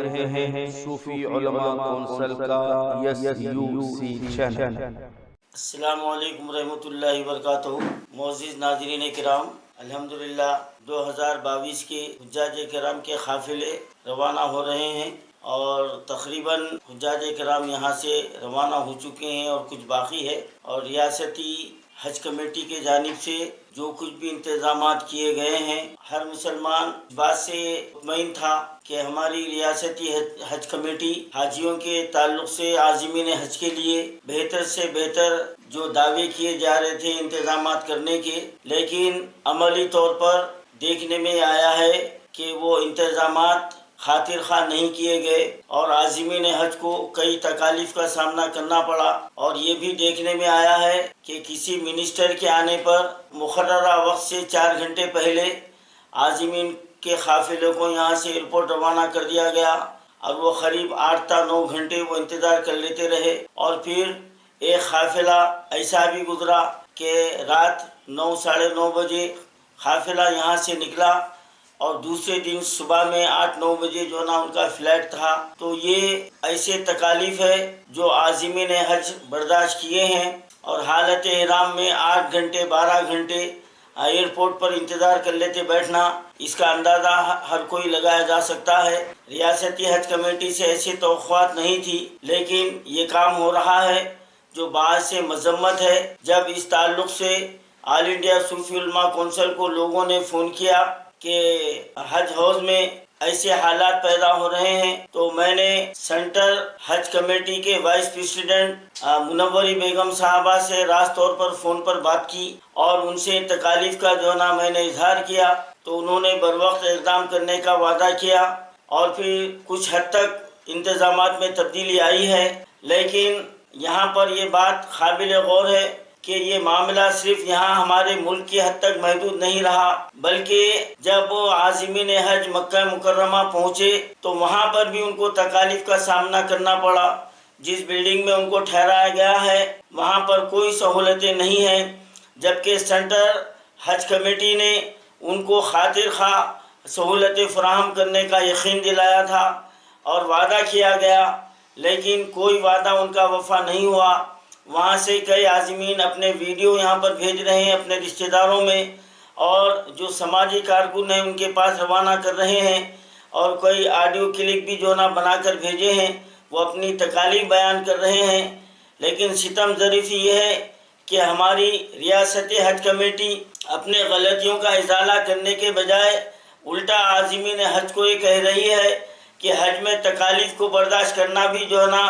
رہے ہیں صوفی علماء کونسل کا SUC چینل۔ السلام علیکم ورحمۃ اللہ وبرکاتہ۔ معزز ناظرین کرام، الحمدللہ 2022 کے حجاج کرام کے قافلے روانہ ہو رہے ہیں اور تقریباً حجاج کرام یہاں سے روانہ ہو چکے ہیں اور کچھ باقی ہے، اور ریاستی حج کمیٹی کے جانب سے جو کچھ بھی انتظامات کیے گئے ہیں، ہر مسلمان اس بات سے مطمئن تھا کہ ہماری ریاستی حج کمیٹی حاجیوں کے تعلق سے عازمین حج کے لیے بہتر سے بہتر جو دعوے کیے جا رہے تھے انتظامات کرنے کے، لیکن عملی طور پر دیکھنے میں آیا ہے کہ وہ انتظامات خاطر خواہ نہیں کیے گئے اور عازمین حج کو کئی تکالیف کا سامنا کرنا پڑا۔ اور یہ بھی دیکھنے میں آیا ہے کہ کسی منسٹر کے آنے پر مقررہ وقت سے 4 گھنٹے پہلے عازمین کے قافلے کو یہاں سے ایئرپورٹ روانہ کر دیا گیا اور وہ قریب 8 تا 9 گھنٹے وہ انتظار کر لیتے رہے، اور پھر ایک قافلہ ایسا بھی گزرا کہ رات 9 ساڑھے 9 بجے قافلہ یہاں سے نکلا اور دوسرے دن صبح میں 8-9 بجے جو نا ان کا فلائٹ تھا۔ تو یہ ایسے تکالیف ہے جو عازمین حج برداشت کیے ہیں، اور حالت احرام میں 8 گھنٹے 12 گھنٹے ایئرپورٹ پر انتظار کر لیتے بیٹھنا، اس کا اندازہ ہر کوئی لگایا جا سکتا ہے۔ ریاستی حج کمیٹی سے ایسی توقعات نہیں تھی، لیکن یہ کام ہو رہا ہے جو باعث مذمت ہے۔ جب اس تعلق سے آل انڈیا صوفی علماء کونسل کو لوگوں نے فون کیا کہ حج ہاؤس میں ایسے حالات پیدا ہو رہے ہیں، تو میں نے سینٹر حج کمیٹی کے وائس پریزیڈنٹ منوری بیگم صاحبہ سے راست طور پر فون پر بات کی اور ان سے تکالیف کا جو نا میں نے اظہار کیا، تو انہوں نے بروقت اقدام کرنے کا وعدہ کیا اور پھر کچھ حد تک انتظامات میں تبدیلی آئی ہے۔ لیکن یہاں پر یہ بات قابل غور ہے کہ یہ معاملہ صرف یہاں ہمارے ملک کی حد تک محدود نہیں رہا، بلکہ جب عازمین حج مکہ مکرمہ پہنچے تو وہاں پر بھی ان کو تکالیف کا سامنا کرنا پڑا۔ جس بلڈنگ میں ان کو ٹھہرایا گیا ہے وہاں پر کوئی سہولتیں نہیں ہیں، جبکہ سینٹر حج کمیٹی نے ان کو خاطر خواہ سہولتیں فراہم کرنے کا یقین دلایا تھا اور وعدہ کیا گیا، لیکن کوئی وعدہ ان کا وفا نہیں ہوا۔ وہاں سے کئی عازمین اپنے ویڈیو یہاں پر بھیج رہے ہیں اپنے رشتہ داروں میں، اور جو سماجی کارکن ہیں ان کے پاس روانہ کر رہے ہیں، اور کوئی آڈیو کلپ بھی جو نا بنا کر بھیجے ہیں، وہ اپنی تکالیف بیان کر رہے ہیں۔ لیکن ستم ظریف یہ ہے کہ ہماری ریاستی حج کمیٹی اپنے غلطیوں کا ازالہ کرنے کے بجائے الٹا عازمین حج کو یہ کہہ رہی ہے کہ حج میں تکالیف کو برداشت کرنا بھی جو ہے نا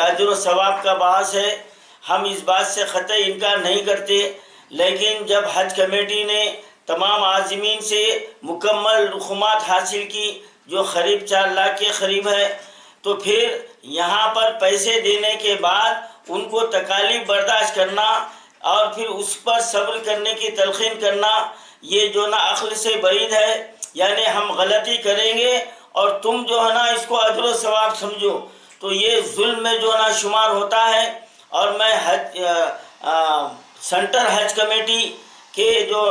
اجر و ثواب کا باعث ہے۔ ہم اس بات سے قطعی انکار نہیں کرتے، لیکن جب حج کمیٹی نے تمام عازمین سے مکمل رقومات حاصل کی جو قریب 4 لاکھ کے قریب ہے، تو پھر یہاں پر پیسے دینے کے بعد ان کو تکالیف برداشت کرنا اور پھر اس پر صبر کرنے کی تلقین کرنا، یہ جو نا عقل سے بعید ہے۔ یعنی ہم غلطی کریں گے اور تم جو ہے نا اس کو اجر و ثواب سمجھو، تو یہ ظلم میں جو نا شمار ہوتا ہے۔ اور میں سینٹر حج کمیٹی کے جو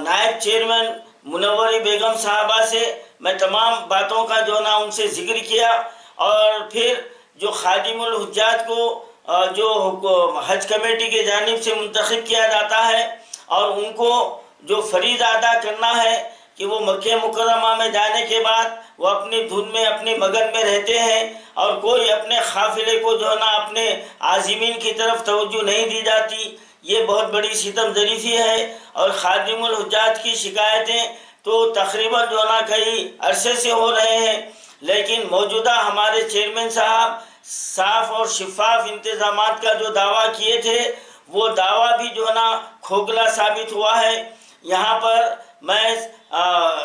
نائب چیئرمین منوری بیگم صاحبہ سے میں تمام باتوں کا جو نا ان سے ذکر کیا، اور پھر جو خادم الحجاج کو جو حج کمیٹی کے جانب سے منتخب کیا جاتا ہے، اور ان کو جو فریضہ ادا کرنا ہے کہ وہ مکہ مکرمہ میں جانے کے بعد وہ اپنی دھن میں اپنی مگن میں رہتے ہیں، اور کوئی اپنے قافلے کو جو ہے نا اپنے عازمین کی طرف توجہ نہیں دی جاتی، یہ بہت بڑی ستم ظریفی ہے۔ اور خادم الحجاج کی شکایتیں تو تقریباً جو ہے نا کئی عرصے سے ہو رہے ہیں، لیکن موجودہ ہمارے چیئرمین صاحب صاف اور شفاف انتظامات کا جو دعویٰ کیے تھے، وہ دعویٰ بھی جو ہے نا کھوکھلا ثابت ہوا ہے۔ یہاں پر میں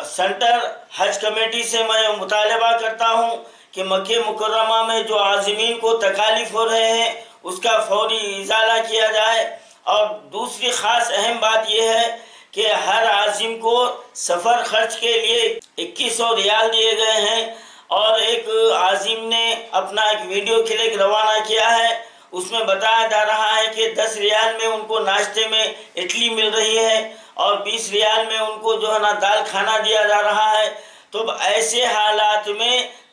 سینٹر حج کمیٹی سے میں مطالبہ کرتا ہوں کہ مکہ مکرمہ میں جو عازمین کو تکالیف ہو رہے ہیں اس کا فوری ازالہ کیا جائے، اور دوسری خاص اہم بات یہ ہے کہ ہر عازم کو سفر خرچ کے لیے 2100 ریال دیے گئے ہیں، اور ایک عازم نے اپنا ایک ویڈیو کلپ روانہ کیا ہے، اس میں بتایا جا رہا ہے کہ 10 ریال میں ان کو ناشتے میں اڈلی مل رہی ہے اور 20 ریال میں ان کو جو ہے نا دال کھانا دیا جا رہا ہے۔ تو ایسے حالات میں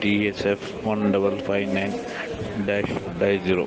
TSF 1559-0।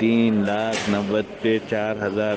3,90,4,000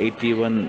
81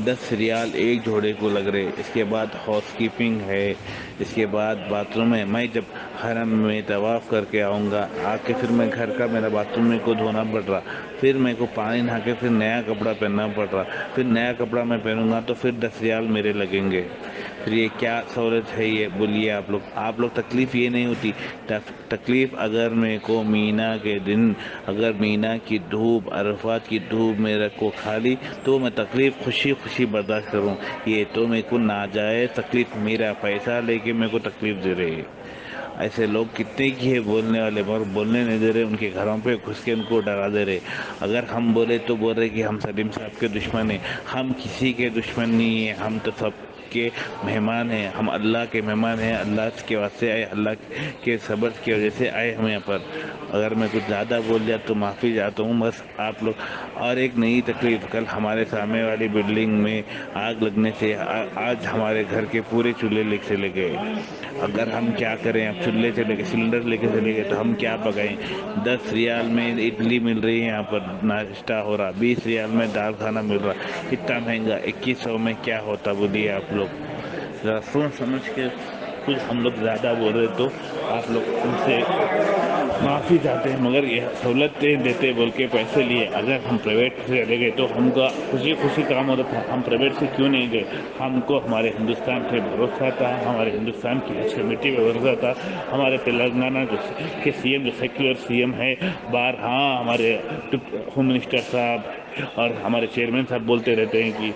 10 ریال ایک جوڑے کو لگ رہے. اس کے بعد ہاؤس کیپنگ ہے, اس کے بعد باتھ روم ہے. میں جب حرم میں طواف کر کے آؤں گا, آ کے پھر میں گھر کا میرا باتھ روم میرے کو دھونا پڑ رہا, پھر میرے کو پانی نہا کے پھر نیا کپڑا پہننا پڑ رہا, پھر نیا کپڑا میں پہنوں گا تو پھر 10 ریال میرے لگیں گے. پھر یہ کیا سہولت ہے یہ بولیے آپ لوگ تکلیف یہ نہیں ہوتی. تکلیف اگر میرے کو مینا کے دن, اگر مینا کی دھوپ, عرفات کی دھوپ میرے کو کھا لی تو میں تکلیف خوشی خوشی برداشت کروں. یہ تو میرے کو ناجائز تکلیف, میرا پیسہ لے کے میرے کو تکلیف دے رہے. ایسے لوگ کتنے کی ہے بولنے والے, مگر بولنے نہیں دے رہے, ان کے گھروں پہ گھس کے ان کو ڈرا دے رہے. اگر ہم بولے تو بول رہے کہ ہم سلیم صاحب کے دشمن ہیں. ہم کسی کے دشمن نہیں ہیں, ہم تو سب کے مہمان ہیں, ہم اللہ کے مہمان ہیں. اللہ کے واسطے آئے, اللہ کے صبر کی وجہ سے آئے ہم یہاں پر. اگر میں کچھ زیادہ بول دیا تو معافی چاہتا ہوں. بس آپ لوگ, اور ایک نئی تکلیف, کل ہمارے سامنے والی بلڈنگ میں آگ لگنے سے آج ہمارے گھر کے پورے چولہے لے کے چلے گئے. اگر ہم کیا کریں, اب چولہے چلے گئے, سلنڈر لے کے چلے گئے تو ہم کیا پکائیں. 10 ریال میں اڈلی مل رہی ہے, یہاں پر ناشتہ ہو رہا. 20 ریال میں دال کھانا مل رہا. اتنا مہنگا 2100 میں کیا ہوتا بولیے آپ لوگ. ذرا سوچ سمجھ کے کچھ ہم لوگ زیادہ بول رہے تو آپ لوگ ان سے معافی چاہتے ہیں, مگر یہ سہولتیں دیتے بول کے پیسے لیے. اگر ہم پرائیویٹ سے چلے گئے تو ہم کا خوشی خوشی کام ہوتا تھا. ہم پرائیویٹ سے کیوں نہیں گئے؟ ہم کو ہمارے ہندوستان پہ بھروسہ تھا, ہمارے ہندوستان کی حج کمیٹی پہ بھروسہ تھا. ہمارے تلنگانہ کے سی ایم جو سیکولر سی ایم ہے باہر, ہاں ہمارے ہوم منسٹر صاحب اور ہمارے چیئرمین صاحب بولتے رہتے ہیں کہ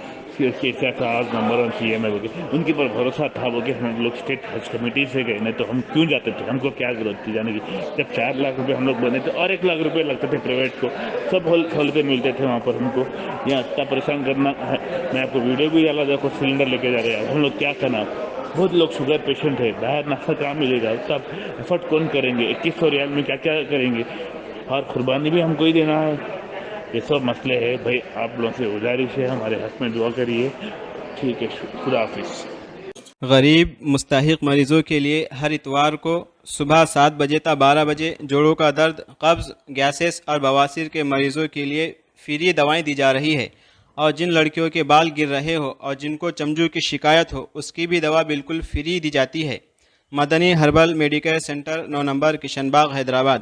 کیسا صاحب نمبر 1 سی ایم ہے, ان کے پر بھروسہ تھا. وہ کہ ہم لوگ اسٹیٹ حج کمیٹی سے گئے, نہیں تو ہم کیوں جاتے تھے, ہم کو کیا ضرورت تھی جانے کی. جب 4 لاکھ روپے ہم لوگ بنے تھے اور 1 لاکھ روپے لگتے تھے پرائیویٹ کو, سب سہولتیں ملتے تھے وہاں پر. ہم کو یہاں اتنا پریشان کرنا ہے. میں آپ کو ویڈیو بھی ڈالا تھا, کچھ سلنڈر لے کے جا رہے ہیں. ہم لوگ کیا کرنا, بہت لوگ شوگر پیشنٹ ہے, باہر ناشتہ کہاں ملے گا, تب ایفرٹ کون کریں گے. 2100 ریال میں کیا کیا کریں گے, اور قربانی بھی ہم کو ہی دینا ہے. یہ سب مسئلے ہے بھائی. آپ لوگوں سے گزارش ہے, ہمارے حق میں دعا کریے. ٹھیک ہے, خدا حافظ. غریب مستحق مریضوں کے لیے ہر اتوار کو صبح 7 بجے تا 12 بجے جوڑوں کا درد, قبض, گیسز اور بواسیر کے مریضوں کے لیے فری دوائیں دی جا رہی ہے. اور جن لڑکیوں کے بال گر رہے ہو اور جن کو چمجو کی شکایت ہو, اس کی بھی دوا بالکل فری دی جاتی ہے. Madani herbal medical centre 9 number Kishan Bagh, Hyderabad.